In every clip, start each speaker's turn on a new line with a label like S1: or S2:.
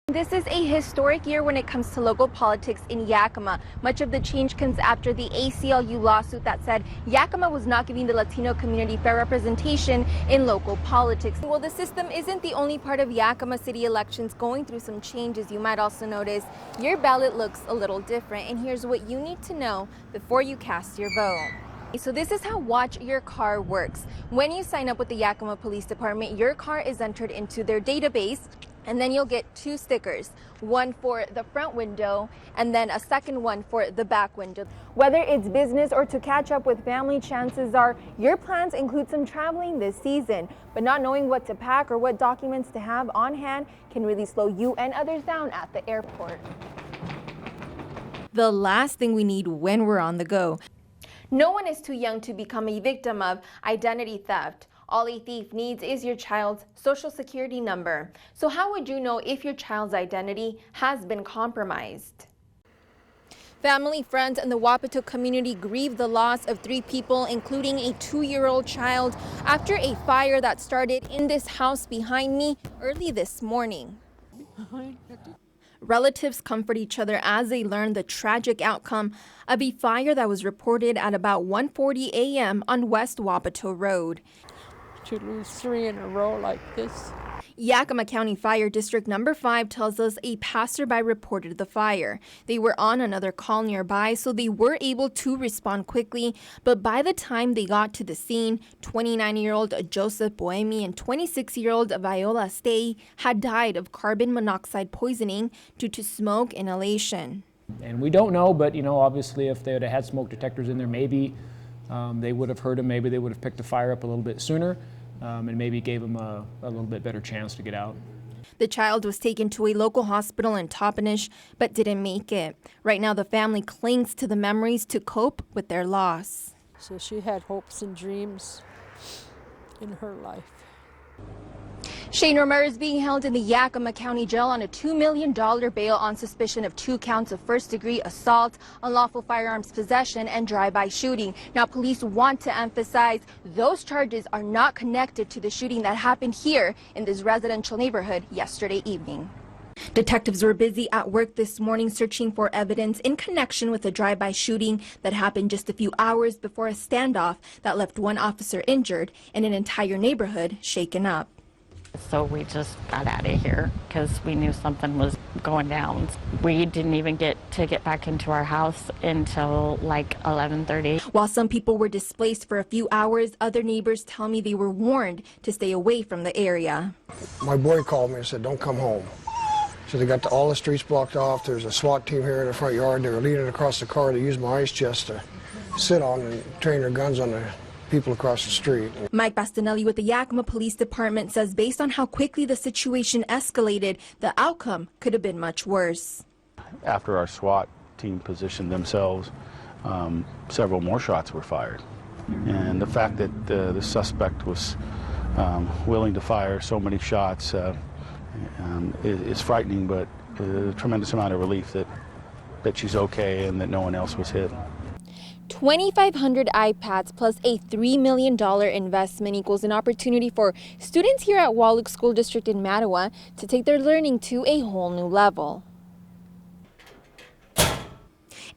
S1: This is a historic year when it comes to local politics in Yakima. Much of the change comes after the ACLU lawsuit that said Yakima was not giving the Latino community fair representation in local politics. Well, the system isn't the only part of Yakima city elections going through some changes. You might also notice your ballot looks a little different, and here's what you need to know before you cast your vote. So this is how Watch Your Car works. When you sign up with the Yakima Police Department, your car is entered into their database, and then you'll get two stickers, one for the front window and then a second one for the back window. Whether it's business or to catch up with family, chances are your plans include some traveling this season, but not knowing what to pack or what documents to have on hand can really slow you and others down at the airport. The last thing we need when we're on the go. No one is too young to become a victim of identity theft. All a thief needs is your child's social security number. So how would you know if your child's identity has been compromised? Family, friends, and the Wapato community grieve the loss of 3 people, including a 2-year-old child, after a fire that started in this house behind me early this morning. Relatives comfort each other as they learn the tragic outcome of a fire that was reported at about 1:40 a.m. on West Wapato Road.
S2: To lose 3 in a row like this.
S1: Yakima County Fire District Number 5 tells us a passerby reported the fire. They were on another call nearby, so they were able to respond quickly. But by the time they got to the scene, 29-year-old Joseph Boemi and 26-year-old Viola Stay had died of carbon monoxide poisoning due to smoke inhalation.
S3: And we don't know, but obviously if they had smoke detectors in there, maybe they would have heard him. Maybe they would have picked the fire up a little bit sooner. And maybe gave him a little bit better chance to get out.
S1: The child was taken to a local hospital in Toppenish, but didn't make it. Right now, the family clings to the memories to cope with their loss.
S2: So she had hopes and dreams in her life.
S1: Shane Romer is being held in the Yakima County Jail on a $2 million bail on suspicion of 2 counts of first-degree assault, unlawful firearms possession, and drive-by shooting. Now, police want to emphasize those charges are not connected to the shooting that happened here in this residential neighborhood yesterday evening. Detectives were busy at work this morning searching for evidence in connection with a drive-by shooting that happened just a few hours before a standoff that left 1 officer injured and an entire neighborhood shaken up.
S4: So we just got out of here because we knew something was going down. We didn't even get back into our house until like 11:30.
S1: While some people were displaced for a few hours, other neighbors tell me they were warned to stay away from the area.
S5: My boy called me and said, "Don't come home." So they got all the streets blocked off. There's a SWAT team here in the front yard. They were leaning across the car to use my ice chest to sit on and train their guns on the people across the street.
S1: Mike Bastinelli with the Yakima Police Department says based on how quickly the situation escalated, the outcome could have been much worse.
S6: After our SWAT team positioned themselves, several more shots were fired. And the fact that the suspect was willing to fire so many shots is frightening, but a tremendous amount of relief that she's okay and that no one else was hit.
S1: 2,500 iPads plus a $3 million investment equals an opportunity for students here at Wahluke School District in Mattawa to take their learning to a whole new level.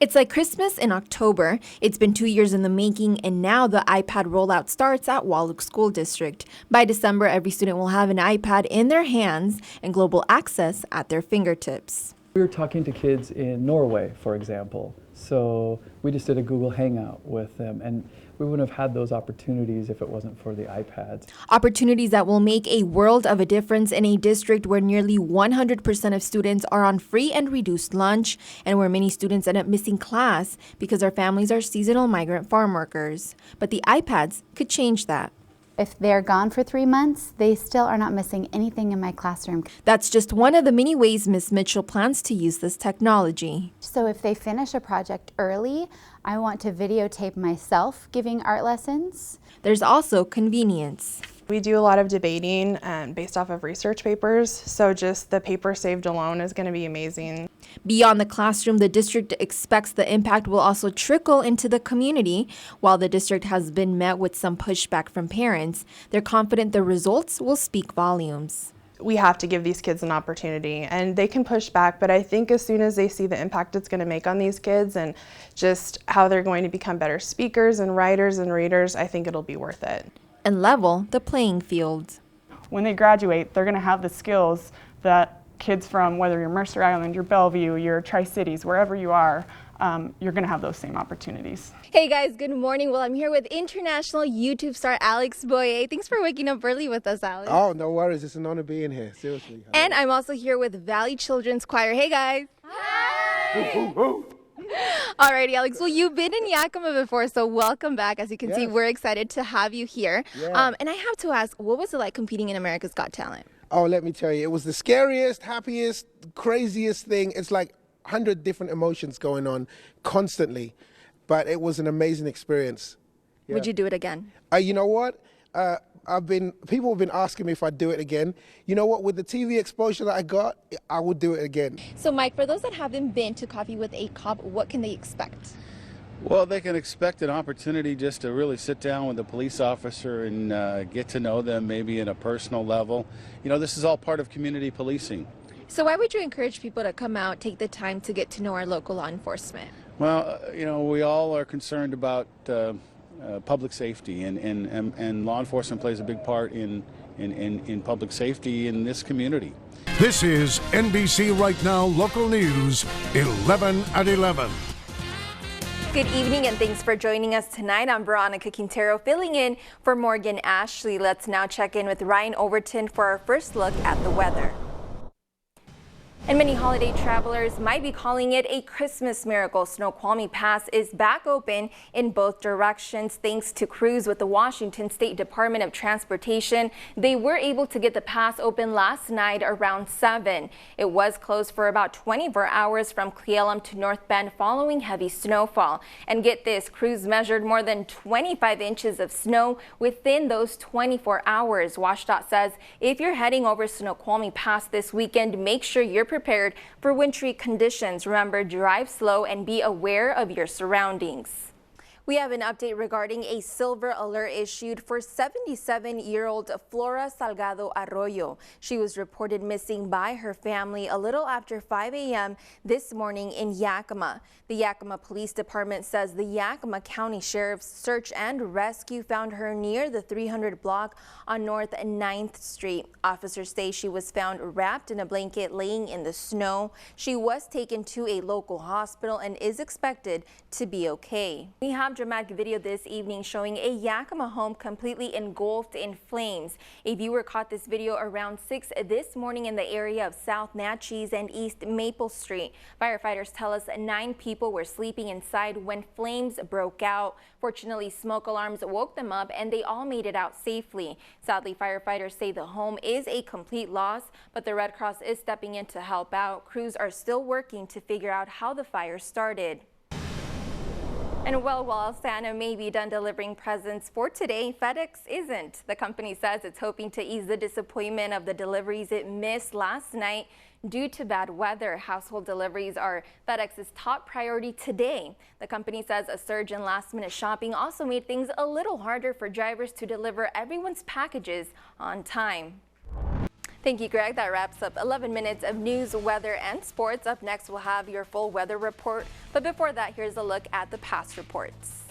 S1: It's like Christmas in October. It's been 2 years in the making, and now the iPad rollout starts at Wahluke School District. By December, every student will have an iPad in their hands and global access at their fingertips.
S7: We were talking to kids in Norway, for example. So we just did a Google Hangout with them, and we wouldn't have had those opportunities if it wasn't for the iPads.
S1: Opportunities that will make a world of a difference in a district where nearly 100% of students are on free and reduced lunch, and where many students end up missing class because their families are seasonal migrant farm workers. But the iPads could change that.
S8: If they're gone for 3 months, they still are not missing anything in my classroom.
S1: That's just one of the many ways Ms. Mitchell plans to use this technology.
S8: So if they finish a project early, I want to videotape myself giving art lessons.
S1: There's also convenience.
S9: We do a lot of debating based off of research papers, so just the paper saved alone is going to be amazing.
S1: Beyond the classroom, the district expects the impact will also trickle into the community. While the district has been met with some pushback from parents, they're confident the results will speak volumes.
S9: we have to give these kids an opportunity, and they can push back, but I think as soon as they see the impact it's going to make on these kids and just how they're going to become better speakers and writers and readers, I think it'll be worth it.
S1: And level the playing field.
S10: When they graduate, they're going to have the skills that kids from, whether you're Mercer Island, you're Bellevue, you're Tri-Cities, wherever you are, you're going to have those same opportunities.
S1: Hey guys, good morning. Well, I'm here with international YouTube star Alex Boye. Thanks for waking up early with us, Alex.
S11: Oh, no worries. It's an honor being here. Seriously.
S1: And I'm also here with Valley Children's Choir. Hey guys. Hi. Alrighty, Alex. Well, you've been in Yakima before, so welcome back. As you can see, we're excited to have you here.
S11: Yeah.
S1: And I have to ask, what was it like competing in America's Got Talent?
S11: Oh, let me tell you, it was the scariest, happiest, craziest thing. It's like 100 different emotions going on constantly, but it was an amazing experience. Yeah.
S1: Would you do it again?
S11: You know what? People have been asking me if I'd do it again. You know what? With the TV exposure that I got, I would do it again.
S1: So, Mike, for those that haven't been to Coffee with a Cop, what can they expect?
S6: Well, they can expect an opportunity just to really sit down with a police officer and get to know them maybe in a personal level. You know, this is all part of community policing.
S1: So why would you encourage people to come out, take the time to get to know our local law enforcement?
S6: Well, you know, we all are concerned about public safety, and law enforcement plays a big part in public safety in this community.
S12: This is NBC Right Now Local News, 11 at 11.
S1: Good evening and thanks for joining us tonight. I'm Veronica Quintero filling in for Morgan Ashley. Let's now check in with Ryan Overton for our first look at the weather. And many holiday travelers might be calling it a Christmas miracle. Snoqualmie Pass is back open in both directions thanks to crews with the Washington State Department of Transportation. They were able to get the pass open last night around 7. It was closed for about 24 hours from Cle Elum to North Bend following heavy snowfall. And get this, crews measured more than 25 inches of snow within those 24 hours. WashDOT says if you're heading over Snoqualmie Pass this weekend, make sure you're prepared for wintry conditions. Remember, drive slow and be aware of your surroundings. We have an update regarding a silver alert issued for 77-year-old Flora Salgado Arroyo. She was reported missing by her family a little after 5 a.m. this morning in Yakima. The Yakima Police Department says the Yakima County Sheriff's Search and Rescue found her near the 300 block on North 9th Street. Officers say she was found wrapped in a blanket laying in the snow. She was taken to a local hospital and is expected to be okay. We have dramatic video this evening showing a Yakima home completely engulfed in flames. A viewer caught this video around 6 this morning in the area of South Natchez and East Maple Street. Firefighters tell us 9 people were sleeping inside when flames broke out. Fortunately, smoke alarms woke them up and they all made it out safely. Sadly, firefighters say the home is a complete loss, but the Red Cross is stepping in to help out. Crews are still working to figure out how the fire started. And well, while Santa may be done delivering presents for today, FedEx isn't. The company says it's hoping to ease the disappointment of the deliveries it missed last night due to bad weather. Household deliveries are FedEx's top priority today. The company says a surge in last-minute shopping also made things a little harder for drivers to deliver everyone's packages on time. Thank you, Greg. That wraps up 11 minutes of news, weather, and sports. Up next, we'll have your full weather report. But before that, here's a look at the past reports.